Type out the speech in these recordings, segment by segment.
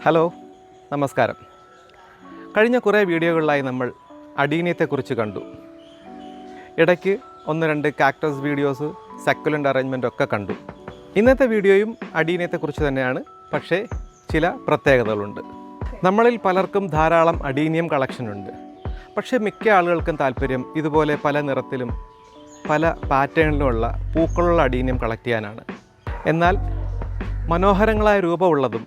Hello, നമസ്കാരം. കഴിഞ്ഞ കുറേ വീഡിയോകളിലായി നമ്മൾ അഡീനിയത്തെക്കുറിച്ച് കണ്ടു. ഇടയ്ക്ക് 1-2 കാക്ടസ് വീഡിയോസ്, സക്കുലൻ്റ് അറേഞ്ച്മെൻ്റ് ഒക്കെ കണ്ടു. ഇന്നത്തെ വീഡിയോയും അഡീനിയത്തെക്കുറിച്ച് തന്നെയാണ്, പക്ഷേ ചില പ്രത്യേകതകളുണ്ട്. നമ്മളിൽ പലർക്കും ധാരാളം അഡീനിയം കളക്ഷൻ ഉണ്ട്. പക്ഷേ മിക്ക ആളുകൾക്കും താല്പര്യം ഇതുപോലെ പല നിറത്തിലും പല പാറ്റേണിലുമുള്ള പൂക്കളുള്ള അഡീനിയം കളക്ട് ചെയ്യാനാണ്. എന്നാൽ മനോഹരങ്ങളായ രൂപമുള്ളതും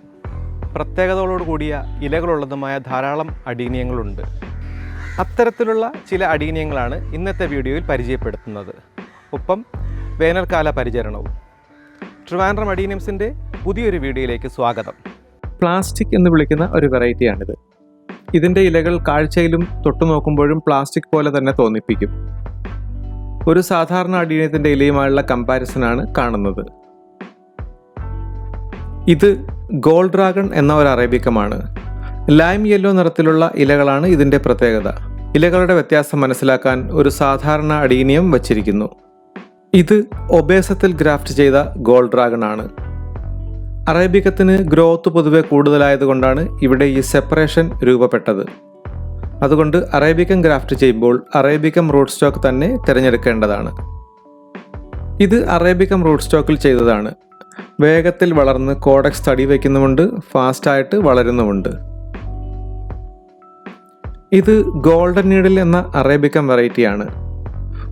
പ്രത്യേകതകളോട് കൂടിയ ഇലകളുള്ളതുമായ ധാരാളം അഡീനിയങ്ങളുണ്ട്. അത്തരത്തിലുള്ള ചില അഡീനിയങ്ങളാണ് ഇന്നത്തെ വീഡിയോയിൽ പരിചയപ്പെടുത്തുന്നത്. ഒപ്പം വേനൽക്കാല പരിചരണവും. ട്രിവാൻഡ്രം അഡീനിയംസിൻ്റെ പുതിയൊരു വീഡിയോയിലേക്ക് സ്വാഗതം. പ്ലാസ്റ്റിക് എന്ന് വിളിക്കുന്ന ഒരു വെറൈറ്റിയാണിത്. ഇതിൻ്റെ ഇലകൾ കാഴ്ചയിലും തൊട്ടുനോക്കുമ്പോഴും പ്ലാസ്റ്റിക് പോലെ തന്നെ തോന്നിപ്പിക്കും. ഒരു സാധാരണ അഡീനിയത്തിൻ്റെ ഇലയുമായുള്ള കമ്പാരിസനാണ് കാണുന്നത്. ഇത് ഗോൾഡ് ഡ്രാഗൺ എന്ന ഒരു അറേബിക്കമാണ്. ലൈം യെല്ലോ നിറത്തിലുള്ള ഇലകളാണ് ഇതിൻ്റെ പ്രത്യേകത. ഇലകളുടെ വ്യത്യാസം മനസ്സിലാക്കാൻ ഒരു സാധാരണ അഡീനിയം വച്ചിരിക്കുന്നു. ഇത് ഒബേസത്തിൽ ഗ്രാഫ്റ്റ് ചെയ്ത ഗോൾഡ് ഡ്രാഗൺ ആണ്. അറേബിക്കത്തിന് ഗ്രോത്ത് പൊതുവെ കൂടുതലായതുകൊണ്ടാണ് ഇവിടെ ഈ സെപ്പറേഷൻ രൂപപ്പെട്ടത്. അതുകൊണ്ട് അറേബിക്കം ഗ്രാഫ്റ്റ് ചെയ്യുമ്പോൾ അറേബിക്കം റൂട്ട് സ്റ്റോക്ക് തന്നെ തിരഞ്ഞെടുക്കേണ്ടതാണ്. ഇത് അറേബിക്കം റൂട്ട് സ്റ്റോക്കിൽ ചെയ്തതാണ്. വേഗത്തിൽ വളർന്ന് കോഡക്സ് തടി വയ്ക്കുന്നുമുണ്ട്, ഫാസ്റ്റായിട്ട് വളരുന്നുമുണ്ട്. ഇത് ഗോൾഡൻ നീഡിൽ എന്ന അറേബിക്കം വെറൈറ്റിയാണ്.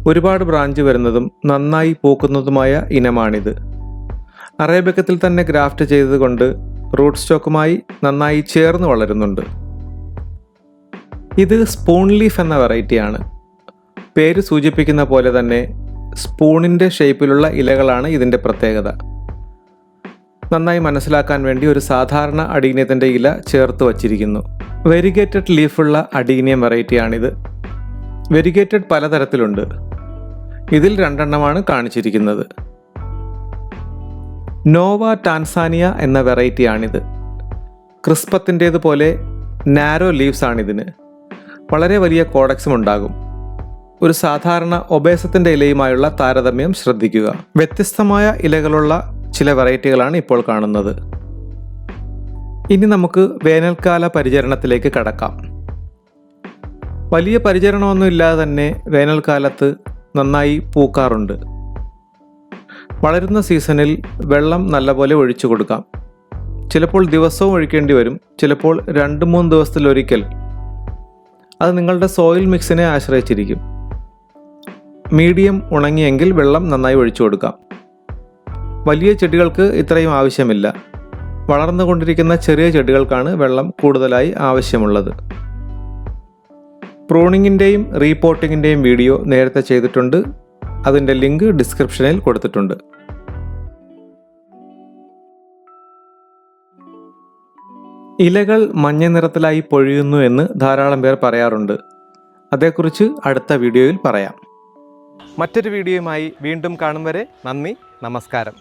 ഒരുപാട് ബ്രാഞ്ച് വരുന്നതും നന്നായി പൂക്കുന്നതുമായ ഇനമാണിത്. അറേബിക്കത്തിൽ തന്നെ ഗ്രാഫ്റ്റ് ചെയ്തതുകൊണ്ട് റൂട്ട് സ്റ്റോക്കുമായി നന്നായി ചേർന്ന് വളരുന്നുണ്ട്. ഇത് സ്പൂൺ ലീഫ് എന്ന വെറൈറ്റിയാണ്. പേര് സൂചിപ്പിക്കുന്ന പോലെ തന്നെ സ്പൂണിൻ്റെ ഷേപ്പിലുള്ള ഇലകളാണ് ഇതിൻ്റെ പ്രത്യേകത. നന്നായി മനസ്സിലാക്കാൻ വേണ്ടി ഒരു സാധാരണ അഡീനിയത്തിൻ്റെ ഇല ചേർത്ത് വച്ചിരിക്കുന്നു. വെരിഗേറ്റഡ് ലീഫുള്ള അഡീനിയം വെറൈറ്റിയാണിത്. വെരിഗേറ്റഡ് പലതരത്തിലുണ്ട്. ഇതിൽ 2 എണ്ണമാണ് കാണിച്ചിരിക്കുന്നത്. നോവ ടാൻസാനിയ എന്ന വെറൈറ്റിയാണിത്. ക്രിസ്പത്തിൻ്റേതുപോലെ നാരോ ലീവ്സ് ആണിതിന്. വളരെ വലിയ കോഡക്സും ഉണ്ടാകും. ഒരു സാധാരണ ഒബേസത്തിൻ്റെ ഇലയുമായുള്ള താരതമ്യം ശ്രദ്ധിക്കുക. വ്യത്യസ്തമായ ഇലകളുള്ള ചില വെറൈറ്റികളാണ് ഇപ്പോൾ കാണുന്നത്. ഇനി നമുക്ക് വേനൽക്കാല പരിചരണത്തിലേക്ക് കടക്കാം. വലിയ പരിചരണമൊന്നും ഇല്ലാതെ തന്നെ വേനൽക്കാലത്ത് നന്നായി പൂക്കാറുണ്ട്. വളരുന്ന സീസണിൽ വെള്ളം നല്ലപോലെ ഒഴിച്ചു കൊടുക്കാം. ചിലപ്പോൾ ദിവസവും ഒഴിക്കേണ്ടി വരും, ചിലപ്പോൾ 2-3 ദിവസത്തിലൊരിക്കൽ. അത് നിങ്ങളുടെ സോയിൽ മിക്സിനെ ആശ്രയിച്ചിരിക്കും. മീഡിയം ഉണങ്ങിയെങ്കിൽ വെള്ളം നന്നായി ഒഴിച്ചു കൊടുക്കാം. വലിയ ചെടികൾക്ക് ഇത്രയും ആവശ്യമില്ല. വളർന്നുകൊണ്ടിരിക്കുന്ന ചെറിയ ചെടികൾക്കാണ് വെള്ളം കൂടുതലായി ആവശ്യമുള്ളത്. പ്രൂണിങ്ങിൻ്റെയും റീപോട്ടിങ്ങിൻ്റെയും വീഡിയോ നേരത്തെ ചെയ്തിട്ടുണ്ട്. അതിൻ്റെ ലിങ്ക് ഡിസ്ക്രിപ്ഷനിൽ കൊടുത്തിട്ടുണ്ട്. ഇലകൾ മഞ്ഞ നിറത്തിലായി പൊഴിയുന്നു എന്ന് ധാരാളം പേർ പറയാറുണ്ട്. അതേക്കുറിച്ച് അടുത്ത വീഡിയോയിൽ പറയാം. മറ്റൊരു വീഡിയോയുമായി വീണ്ടും കാണും വരെ നന്ദി, നമസ്കാരം.